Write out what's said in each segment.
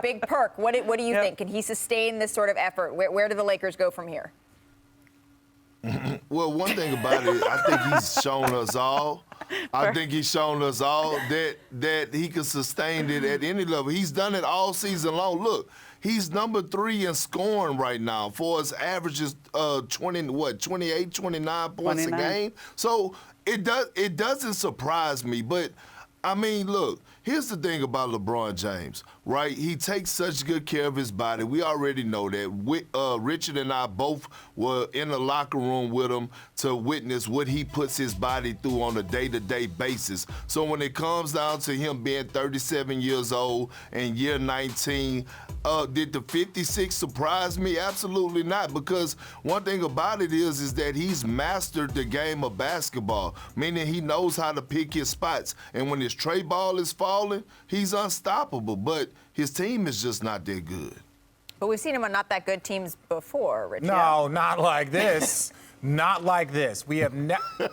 Big Perk, what do you think? Can he sustain this sort of effort? Where do the Lakers go from here? Well, one thing about it, I think he's shown us all. I think he's shown us all that he can sustain it at any level. He's done it all season long. Look, he's number 3 in scoring right now for his averages 28, 29 points a game. So it doesn't surprise me. But I mean, look, here's the thing about LeBron James, right? He takes such good care of his body. We already know that. Richard and I both were in the locker room with him to witness what he puts his body through on a day-to-day basis. So when it comes down to him being 37 years old and year 19, did the 56 surprise me? Absolutely not, because one thing about it is that he's mastered the game of basketball, meaning he knows how to pick his spots. And when his tray ball is falling, he's unstoppable. But his team is just not that good. But we've seen him on not that good teams before, Richard. No, not like this. Not like this. We have never. Go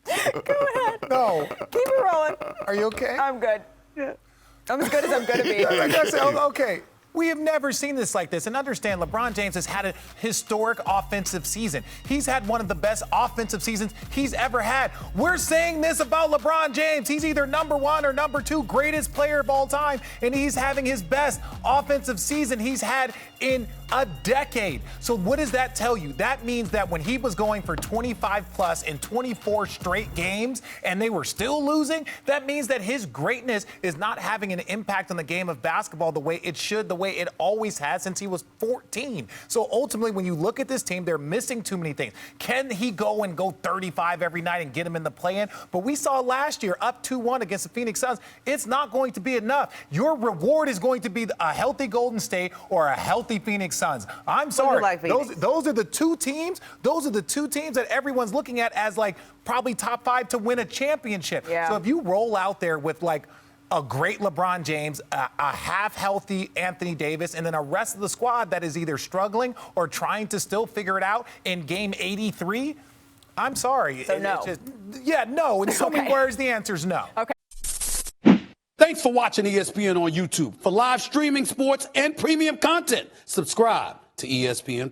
ahead. No. Keep it rolling. Are you okay? I'm good. I'm as good as I'm going to be. Okay. We have never seen this like this. And understand, LeBron James has had a historic offensive season. He's had one of the best offensive seasons he's ever had. We're saying this about LeBron James. He's either number 1 or number 2 greatest player of all time, and he's having his best offensive season he's had in a decade. So what does that tell you? That means that when he was going for 25 plus in 24 straight games and they were still losing, that means that his greatness is not having an impact on the game of basketball the way it should, the way it always has since he was 14. So ultimately, when you look at this team, they're missing too many things. Can he go 35 every night and get him in the play-in? But we saw last year, up 2-1 against the Phoenix Suns, it's not going to be enough. Your reward is going to be a healthy Golden State or a healthy Phoenix Suns. I'm sorry. Like those are the two teams. Those are the two teams that everyone's looking at as like probably top 5 to win a championship. Yeah. So if you roll out there with like a great LeBron James, a half-healthy Anthony Davis, and then a rest of the squad that is either struggling or trying to still figure it out in game 83, I'm sorry. So no. No. In so many words, the answer is no. Okay. Thanks for watching ESPN on YouTube. For live streaming sports and premium content, subscribe to ESPN+.